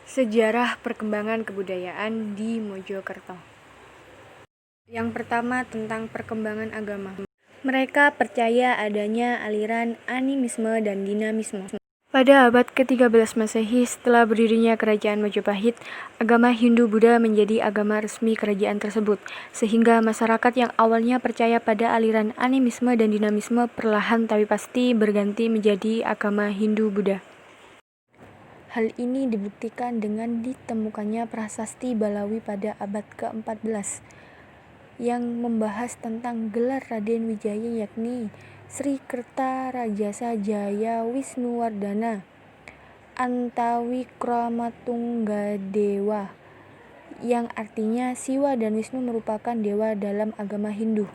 Sejarah perkembangan kebudayaan di Mojokerto. Yang pertama tentang perkembangan agama. Mereka percaya adanya aliran animisme dan dinamisme. Pada abad ke-13 Masehi, setelah berdirinya Kerajaan Majapahit, agama Hindu-Buddha menjadi agama resmi kerajaan tersebut, sehingga masyarakat yang awalnya percaya pada aliran animisme dan dinamisme perlahan tapi pasti berganti menjadi agama Hindu-Buddha. Hal ini dibuktikan dengan ditemukannya prasasti Balawi pada abad ke-14 yang membahas tentang gelar Raden Wijaya, yakni Sri Kertarajasa Jaya Wisnuwardana Antawikramatunggadewa, yang artinya Siwa dan Wisnu merupakan dewa dalam agama Hindu.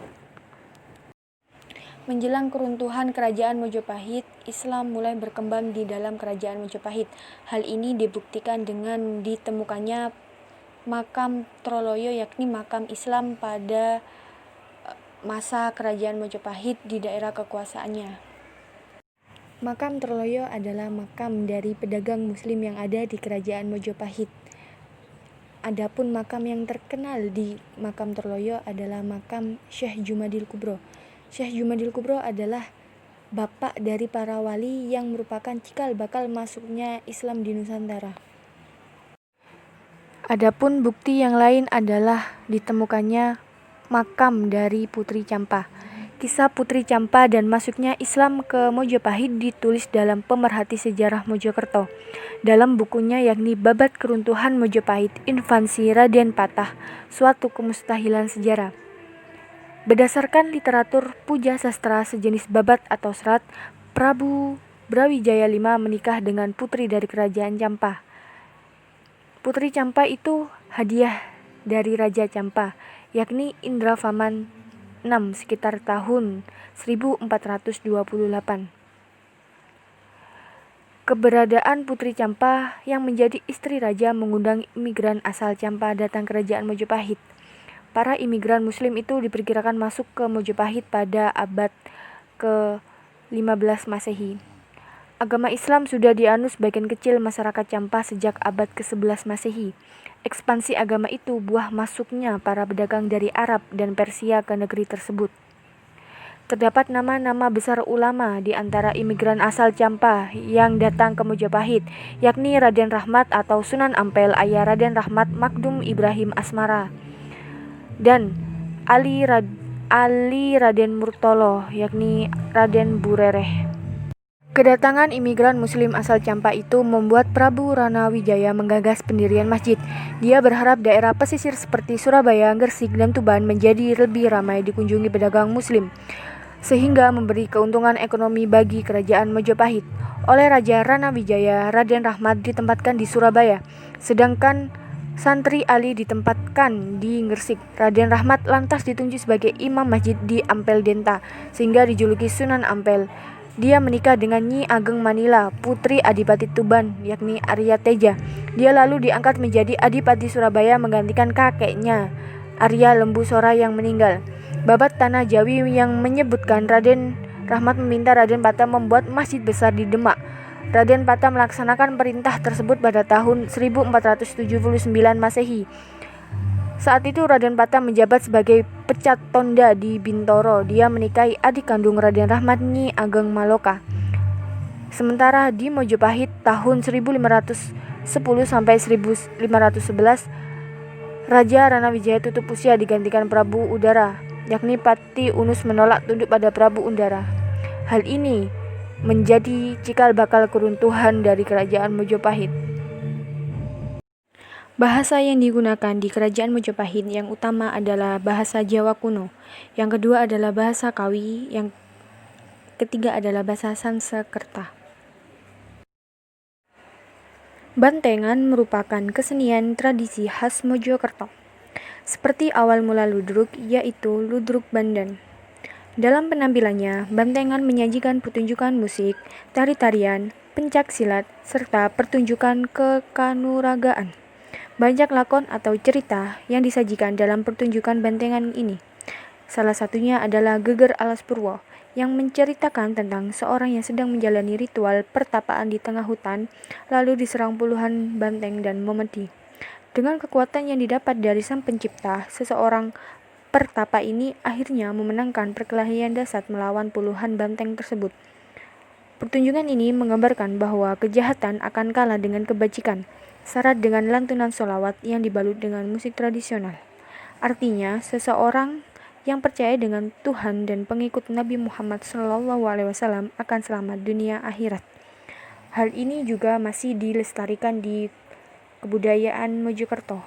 Menjelang keruntuhan Kerajaan Majapahit, Islam mulai berkembang di dalam Kerajaan Majapahit. Hal ini dibuktikan dengan ditemukannya makam Troloyo, yakni makam Islam pada masa Kerajaan Majapahit di daerah kekuasaannya. Makam Troloyo adalah makam dari pedagang Muslim yang ada di Kerajaan Majapahit. Adapun makam yang terkenal di makam Troloyo adalah makam Syekh Jumadil Kubro. Syekh Jumadil Kubro adalah bapak dari para wali yang merupakan cikal bakal masuknya Islam di Nusantara. Adapun bukti yang lain adalah ditemukannya makam dari Putri Campa. Kisah Putri Campa dan masuknya Islam ke Mojopahit ditulis dalam Pemerhati Sejarah Mojokerto. Dalam bukunya yakni Babat Keruntuhan Mojopahit, Invasi Raden Patah, Suatu Kemustahilan Sejarah. Berdasarkan literatur puja sastra sejenis babat atau serat, Prabu Brawijaya V menikah dengan putri dari kerajaan Campa. Putri Campa itu hadiah dari Raja Campa, yakni Indravaman VI sekitar tahun 1428. Keberadaan Putri Campa yang menjadi istri raja mengundang imigran asal Campa datang ke Kerajaan Majapahit. Para imigran Muslim itu diperkirakan masuk ke Majapahit pada abad ke-15 Masehi. Agama Islam sudah dianut sebagian kecil masyarakat Campa sejak abad ke-11 Masehi. Ekspansi agama itu buah masuknya para pedagang dari Arab dan Persia ke negeri tersebut. Terdapat nama-nama besar ulama di antara imigran asal Campa yang datang ke Majapahit, yakni Raden Rahmat atau Sunan Ampel ayah Raden Rahmat Makdum Ibrahim Asmara, dan Ali Raden Murtolo, yakni Raden Burereh. Kedatangan imigran Muslim asal Campa itu membuat Prabu Ranawijaya menggagas pendirian masjid. Dia berharap daerah pesisir seperti Surabaya, Gresik, dan Tuban menjadi lebih ramai dikunjungi pedagang Muslim, sehingga memberi keuntungan ekonomi bagi Kerajaan Majapahit. Oleh Raja Ranawijaya, Raden Rahmat ditempatkan di Surabaya, sedangkan Santri Ali ditempatkan di Gresik. Raden Rahmat lantas ditunjuk sebagai imam masjid di Ampel Denta, sehingga dijuluki Sunan Ampel. Dia menikah dengan Nyi Ageng Manila, putri Adipati Tuban, yakni Arya Teja. Dia lalu diangkat menjadi Adipati Surabaya menggantikan kakeknya, Arya Lembu Sora yang meninggal. Babat Tanah Jawi yang menyebutkan Raden Rahmat meminta Raden Patah membuat masjid besar di Demak. Raden Patah melaksanakan perintah tersebut pada tahun 1479 Masehi. Saat itu Raden Patah menjabat sebagai pecat tonda di Bintoro. Dia menikahi adik kandung Raden Rahmat, Nyi Ageng Maloka. Sementara di Mojopahit tahun 1510 sampai 1511, Raja Ranawijaya tutup usia digantikan Prabu Udara, yakni Pati Unus menolak tunduk pada Prabu Udara. Hal ini menjadi cikal bakal keruntuhan dari Kerajaan Majapahit. Bahasa yang digunakan di Kerajaan Majapahit yang utama adalah bahasa Jawa kuno, yang kedua adalah bahasa Kawi, yang ketiga adalah bahasa Sanskerta. Bantengan merupakan kesenian tradisi khas Mojokerto, seperti awal mula ludruk, yaitu ludruk Bandan. Dalam penampilannya, bantengan menyajikan pertunjukan musik, tari-tarian, pencak silat, serta pertunjukan kekanuragaan. Banyak lakon atau cerita yang disajikan dalam pertunjukan bantengan ini. Salah satunya adalah Geger Alas Purwo, yang menceritakan tentang seorang yang sedang menjalani ritual pertapaan di tengah hutan, lalu diserang puluhan banteng dan memedi. Dengan kekuatan yang didapat dari Sang Pencipta, seseorang pertapa ini akhirnya memenangkan perkelahian dahsyat melawan puluhan banteng tersebut. Pertunjukan ini menggambarkan bahwa kejahatan akan kalah dengan kebajikan, syarat dengan lantunan sholawat yang dibalut dengan musik tradisional. Artinya, seseorang yang percaya dengan Tuhan dan pengikut Nabi Muhammad SAW akan selamat dunia akhirat. Hal ini juga masih dilestarikan di kebudayaan Mojokerto.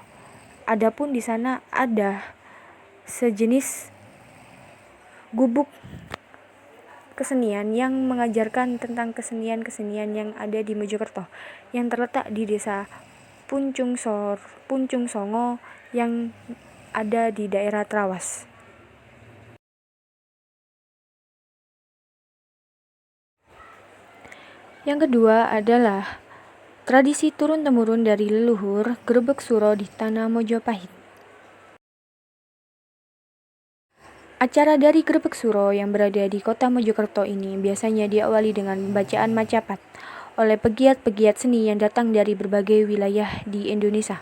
Adapun di sana ada sejenis gubuk kesenian yang mengajarkan tentang kesenian-kesenian yang ada di Mojokerto yang terletak di desa Puncung Songo yang ada di daerah Trawas. Yang kedua adalah tradisi turun-temurun dari leluhur Grebeg Suro di tanah Mojopahit. Acara dari Grebeg Suro yang berada di kota Mojokerto ini biasanya diawali dengan pembacaan macapat oleh pegiat-pegiat seni yang datang dari berbagai wilayah di Indonesia.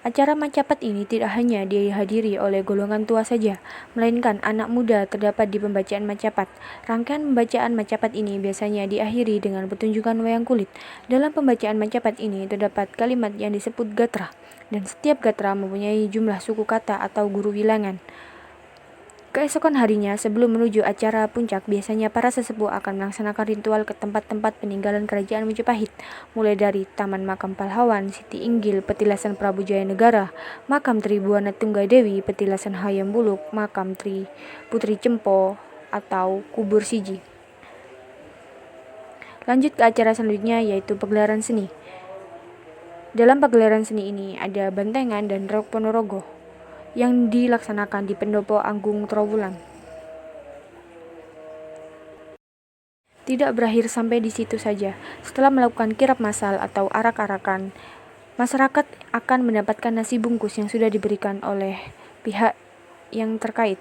Acara macapat ini tidak hanya dihadiri oleh golongan tua saja, melainkan anak muda terdapat di pembacaan macapat. Rangkaian pembacaan macapat ini biasanya diakhiri dengan pertunjukan wayang kulit. Dalam pembacaan macapat ini terdapat kalimat yang disebut gatra, dan setiap gatra mempunyai jumlah suku kata atau guru bilangan. Keesokan harinya, sebelum menuju acara puncak, biasanya para sesepuh akan melaksanakan ritual ke tempat-tempat peninggalan kerajaan Majapahit, mulai dari Taman Makam Pahlawan, Siti Inggil, Petilasan Prabu Jayanegara, Makam Tri Buana Tunggadewi, Petilasan Hayam Buluk, Makam Tri Putri Cempo, atau Kubur Siji. Lanjut ke acara selanjutnya, yaitu pagelaran seni. Dalam pagelaran seni ini ada bantengan dan rok ponorogo yang dilaksanakan di Pendopo Agung Trowulan. Tidak berakhir sampai di situ saja. Setelah melakukan kirap massal atau arak-arakan, masyarakat akan mendapatkan nasi bungkus yang sudah diberikan oleh pihak yang terkait.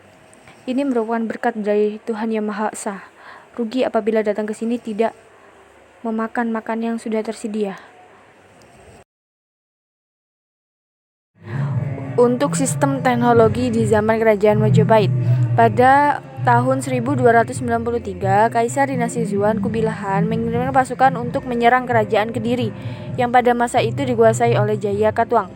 Ini merupakan berkat dari Tuhan Yang Maha Esa. Rugi apabila datang ke sini tidak memakan makan yang sudah tersedia. Untuk sistem teknologi di zaman Kerajaan Majapahit, pada tahun 1293, Kaisar Dinasti Zuan Kubilahan mengirimkan pasukan untuk menyerang Kerajaan Kediri yang pada masa itu dikuasai oleh Jaya Katuang.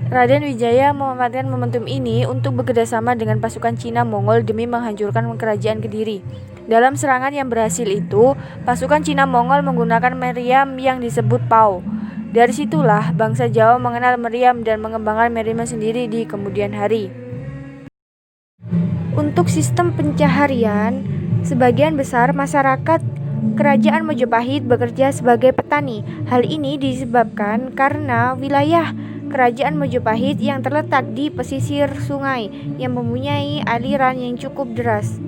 Raden Wijaya memanfaatkan momentum ini untuk bekerjasama dengan pasukan Cina Mongol demi menghancurkan Kerajaan Kediri. Dalam serangan yang berhasil itu, pasukan Cina Mongol menggunakan meriam yang disebut Pao. Dari situlah bangsa Jawa mengenal meriam dan mengembangkan meriam sendiri di kemudian hari. Untuk sistem pencaharian, sebagian besar masyarakat Kerajaan Majapahit bekerja sebagai petani. Hal ini disebabkan karena wilayah Kerajaan Majapahit yang terletak di pesisir sungai yang mempunyai aliran yang cukup deras.